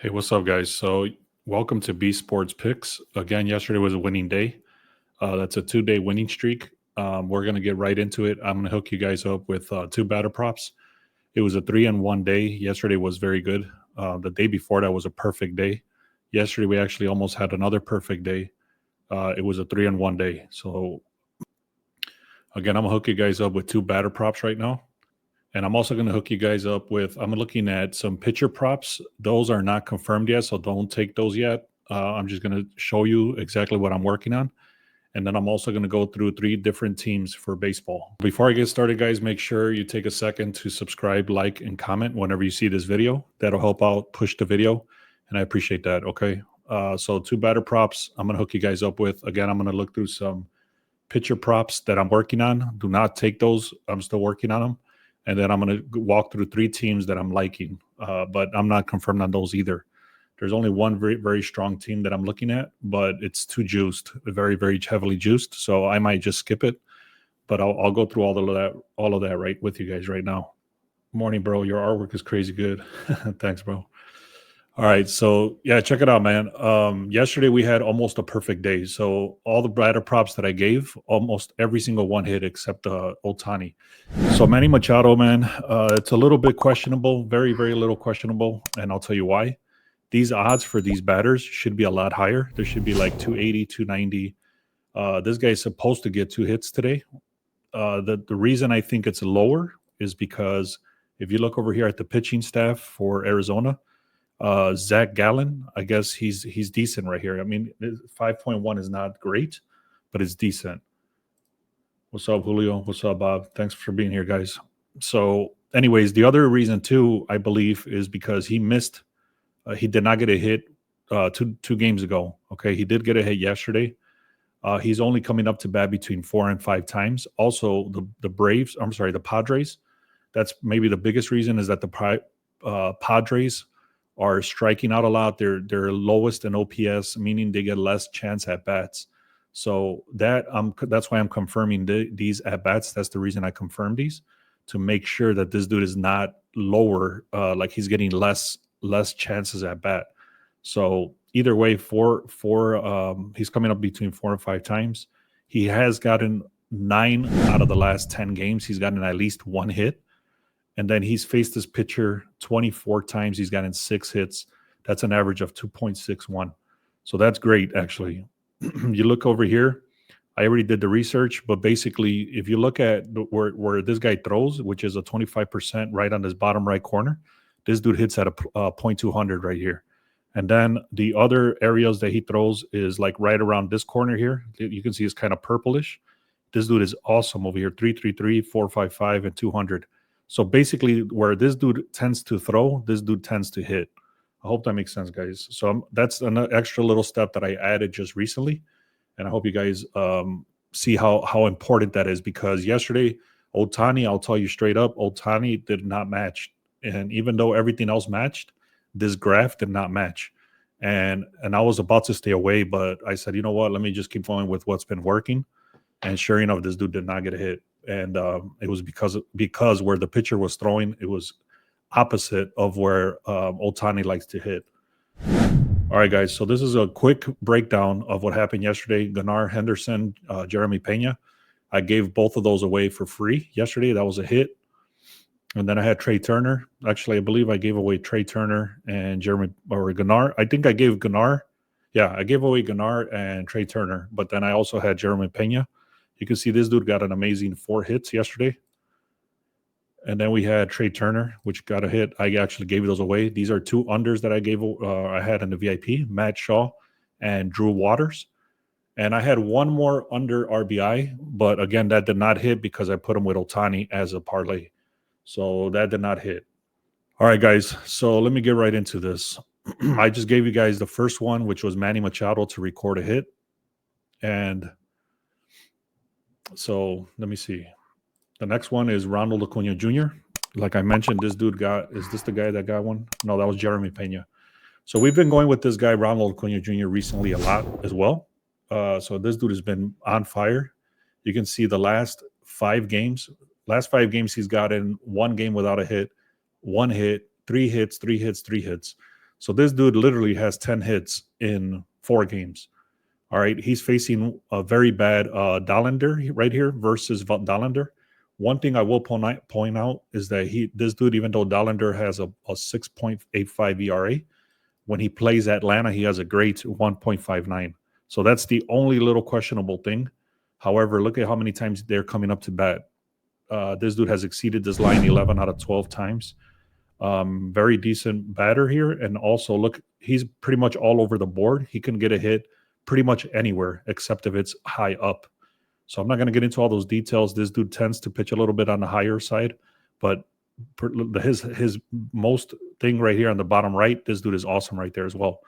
Hey, what's up, guys? So, welcome to B Sports Picks. Again, yesterday was a winning day. That's a 2-day winning streak. We're going to get right into it. I'm going to hook you guys up with two batter props. It was a 3-1 day. Yesterday was very good. The day before that was a perfect day. Yesterday, we actually almost had another perfect day. It was a 3-1 day. So, again, I'm going to hook you guys up with two batter props right now. And I'm also going to hook you guys up with, I'm looking at some pitcher props. Those are not confirmed yet, so don't take those yet. I'm just going to show you exactly what I'm working on. And then I'm also going to go through three different teams for baseball. Before I get started, guys, make sure you take a second to subscribe, like, and comment whenever you see this video. That'll help out push the video, and I appreciate that, okay? So two batter props I'm going to hook you guys up with. Again, I'm going to look through some pitcher props that I'm working on. Do not take those. I'm still working on them. And then I'm going to walk through three teams that I'm liking, but I'm not confirmed on those either. There's only one very, very strong team that I'm looking at, but it's too juiced, very, very heavily juiced. So I might just skip it, but I'll go through all of that right with you guys right now. Morning, bro. Your artwork is crazy good. Thanks, bro. All right, so yeah, check it out, man. Yesterday we had almost a perfect day. So all the batter props that I gave, almost every single one hit except Otani. So Manny Machado, man, it's a little bit questionable, very, very little questionable, and I'll tell you why. These odds for these batters should be a lot higher. There should be like 280, 290. This guy's supposed to get two hits today. The reason I think it's lower is because if you look over here at the pitching staff for Arizona, Zach Gallen, I guess he's decent right here. I mean, 5.1 is not great, but it's decent. What's up, Julio? What's up, Bob? Thanks for being here, guys. So, anyways, the other reason too, I believe, is because he missed. He did not get a hit two games ago. Okay, he did get a hit yesterday. He's only coming up to bat between 4 and 5 times. Also, the Padres. That's maybe the biggest reason is that the Padres are striking out a lot. They're lowest in OPS, meaning they get less chance at bats. So that's why I'm confirming these at bats. That's the reason I confirmed these, to make sure that this dude is not lower, like he's getting less chances at bat. So either way, he's coming up between 4 and 5 times. He has gotten 9 out of the last 10 games. He's gotten at least one hit. And then he's faced this pitcher 24 times. He's gotten 6 hits. That's an average of 2.61. So that's great, actually. You look over here. I already did the research, but basically, if you look at where this guy throws, which is a 25% right on his bottom right corner, this dude hits at a .200 right here. And then the other areas that he throws is like right around this corner here. You can see it's kind of purplish. This dude is awesome over here. 333, 455, and 200. So basically, where this dude tends to throw, this dude tends to hit. I hope that makes sense, guys. So that's an extra little step that I added just recently, and I hope you guys see how important that is, because yesterday, Otani, I'll tell you straight up, Otani did not match. And even though everything else matched, this graph did not match. And I was about to stay away, but I said, you know what, let me just keep going with what's been working. And sure enough, this dude did not get a hit. And it was because where the pitcher was throwing, it was opposite of where Otani likes to hit. All right, guys. So this is a quick breakdown of what happened yesterday. Gunnar Henderson, Jeremy Pena. I gave both of those away for free yesterday. That was a hit. And then I had Trey Turner. Actually, I believe I gave away Trey Turner and Gunnar. I think I gave Gunnar. Yeah, I gave away Gunnar and Trey Turner. But then I also had Jeremy Pena. You can see this dude got an amazing 4 hits yesterday. And then we had Trey Turner, which got a hit. I actually gave those away. These are 2 unders that I had in the VIP, Matt Shaw and Drew Waters. And I had one more under RBI, but again, that did not hit because I put him with Otani as a parlay. So that did not hit. All right, guys. So let me get right into this. I just gave you guys the first one, which was Manny Machado to record a hit. And so let me see. The next one is Ronald Acuna Jr. Like I mentioned, is this the guy that got one? No, that was Jeremy Pena. So we've been going with this guy, Ronald Acuna Jr. recently a lot as well. So this dude has been on fire. You can see the last 5 games. Last 5 games, he's gotten 1 game without a hit, 1 hit, 3 hits, 3 hits, 3 hits. So this dude literally has 10 hits in 4 games. All right, he's facing a very bad Dollander right here versus Dollander. One thing I will point out is that this dude, even though Dollander has a 6.85 ERA, when he plays Atlanta, he has a great 1.59. So that's the only little questionable thing. However, look at how many times they're coming up to bat. This dude has exceeded this line 11 out of 12 times. Very decent batter here. And also, look, he's pretty much all over the board. He can get a hit pretty much anywhere except if it's high up. So I'm not going to get into all those details. This dude tends to pitch a little bit on the higher side, but his most thing right here on the bottom right, this dude is awesome right there as well.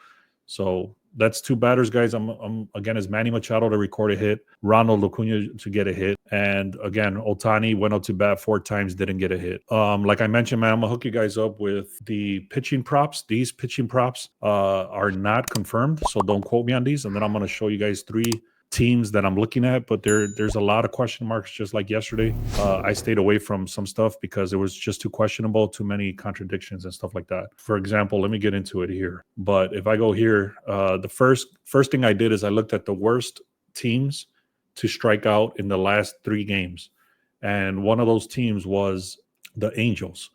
So that's 2 batters, guys. I'm again, is Manny Machado to record a hit, Ronald Acuna to get a hit, and again, Ohtani went out to bat 4 times, didn't get a hit. Like I mentioned, man, I'm gonna hook you guys up with the pitching props. These pitching props are not confirmed, so don't quote me on these. And then I'm gonna show you guys 3 teams that I'm looking at, but there's a lot of question marks. Just like yesterday, I stayed away from some stuff because it was just too questionable, too many contradictions and stuff like that. For example, let me get into it here. But if I go here, the first thing I did is I looked at the worst teams to strike out in the last 3 games, and one of those teams was the Angels.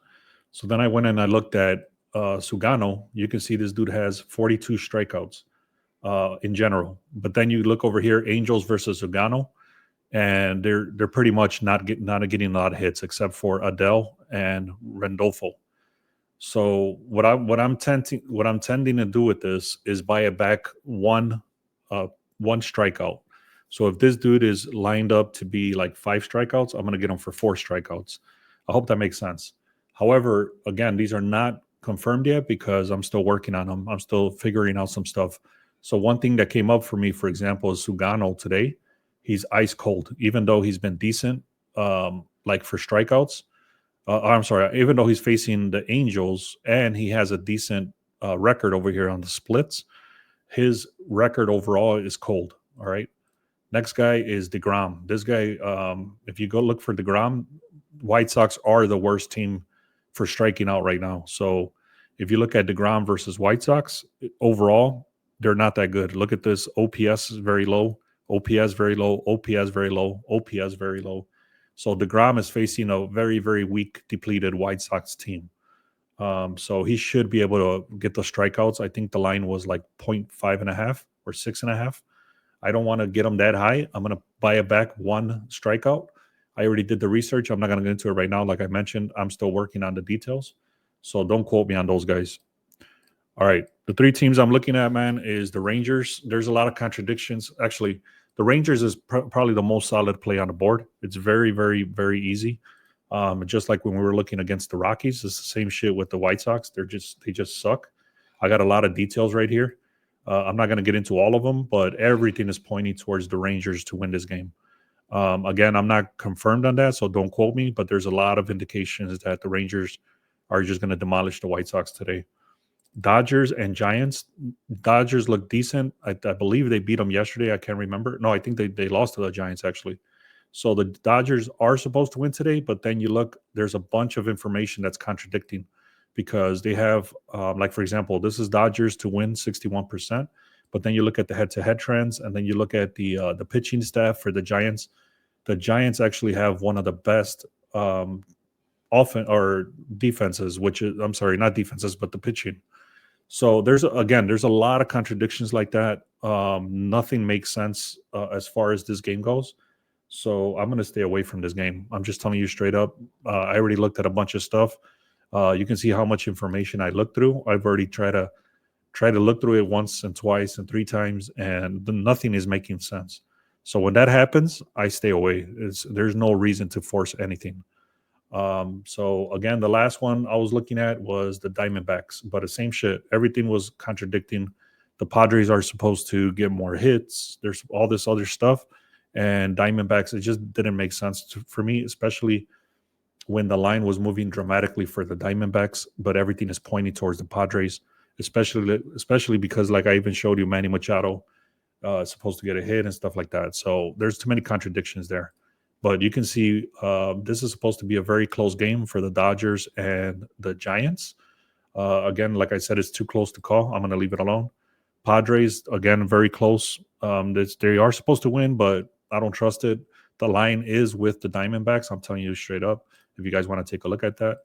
So then I went and I looked at Sugano. You can see this dude has 42 strikeouts in general. But then you look over here, Angels versus Sugano, and they're pretty much not getting a lot of hits except for Adele and Rendolfo. So what I'm tending to do with this is buy it back one strikeout. So if this dude is lined up to be like 5 strikeouts, I'm going to get him for 4 strikeouts. I hope that makes sense. However, again, these are not confirmed yet because I'm still working on them. I'm still figuring out some stuff. So one thing that came up for me, for example, is Sugano today. He's ice cold, even though he's been decent, like for strikeouts. I'm sorry, even though he's facing the Angels and he has a decent record over here on the splits, his record overall is cold. All right. Next guy is DeGrom. This guy, if you go look for DeGrom, White Sox are the worst team for striking out right now. So if you look at DeGrom versus White Sox, overall, they're not that good. Look at this. OPS is very low. OPS very low. OPS very low. OPS very low. So DeGrom is facing a very, very weak, depleted White Sox team. So he should be able to get the strikeouts. I think the line was like 0.5 or 6.5. I don't want to get him that high. I'm going to buy it back 1 strikeout. I already did the research. I'm not going to get into it right now. Like I mentioned, I'm still working on the details. So don't quote me on those guys. All right. The 3 teams I'm looking at, man, is the Rangers. There's a lot of contradictions. Actually, the Rangers is probably the most solid play on the board. It's very, very, very easy. Just like when we were looking against the Rockies, it's the same shit with the White Sox. They just suck. I got a lot of details right here. I'm not going to get into all of them, but everything is pointing towards the Rangers to win this game. Again, I'm not confirmed on that, so don't quote me, but there's a lot of indications that the Rangers are just going to demolish the White Sox today. Dodgers and Giants. Dodgers look decent. I believe they beat them yesterday. I can't remember. No, I think they lost to the Giants, actually. So the Dodgers are supposed to win today, but then you look, there's a bunch of information that's contradicting because they have, like, for example, this is Dodgers to win 61%, but then you look at the head-to-head trends, and then you look at the pitching staff for the Giants. The Giants actually have one of the best offense or defenses, which is, I'm sorry, not defenses, but the pitching. So there's a lot of contradictions like that. Nothing makes sense as far as this game goes. So I'm going to stay away from this game. I'm just telling you straight up. I already looked at a bunch of stuff. You can see how much information I looked through. I've already tried to look through it once and twice and 3 times, and nothing is making sense. So when that happens, I stay away. There's no reason to force anything. So again, the last one I was looking at was the Diamondbacks, but the same shit. Everything was contradicting. The Padres are supposed to get more hits. There's all this other stuff, and Diamondbacks, it just didn't make sense for me, especially when the line was moving dramatically for the Diamondbacks, but everything is pointing towards the Padres, especially because, like I even showed you, Manny Machado is supposed to get a hit and stuff like that. So there's too many contradictions there. But you can see this is supposed to be a very close game for the Dodgers and the Giants. Again, like I said, it's too close to call. I'm going to leave it alone. Padres, again, very close. They are supposed to win, but I don't trust it. The line is with the Diamondbacks. I'm telling you straight up. If you guys want to take a look at that.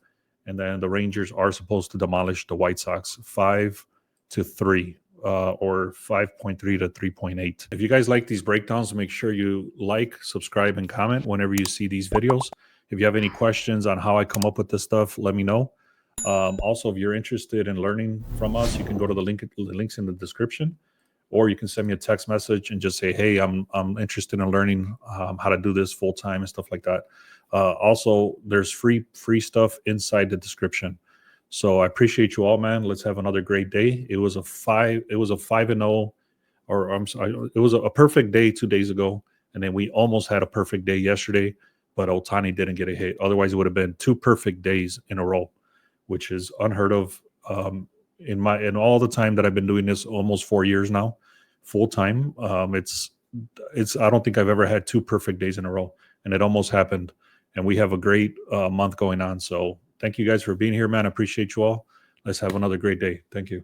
And then the Rangers are supposed to demolish the White Sox 5-3 or 5.3 to 3.8. If you guys like these breakdowns, make sure you like, subscribe, and comment whenever you see these videos. If you have any questions on how I come up with this stuff, let me know. Also, if you're interested in learning from us, you can go to the links in the description, or you can send me a text message and just say, "Hey, I'm interested in learning how to do this full time and stuff like that." Also, there's free stuff inside the description. So I appreciate you all, man. Let's have another great day. It was a 5-0, or I'm sorry, it was a perfect day 2 days ago, and then we almost had a perfect day yesterday, but Otani didn't get a hit. Otherwise, it would have been 2 perfect days in a row, which is unheard of. In all the time that I've been doing this, almost 4 years now, full time. It's I don't think I've ever had 2 perfect days in a row, and it almost happened. And we have a great month going on. So thank you guys for being here, man. I appreciate you all. Let's have another great day. Thank you.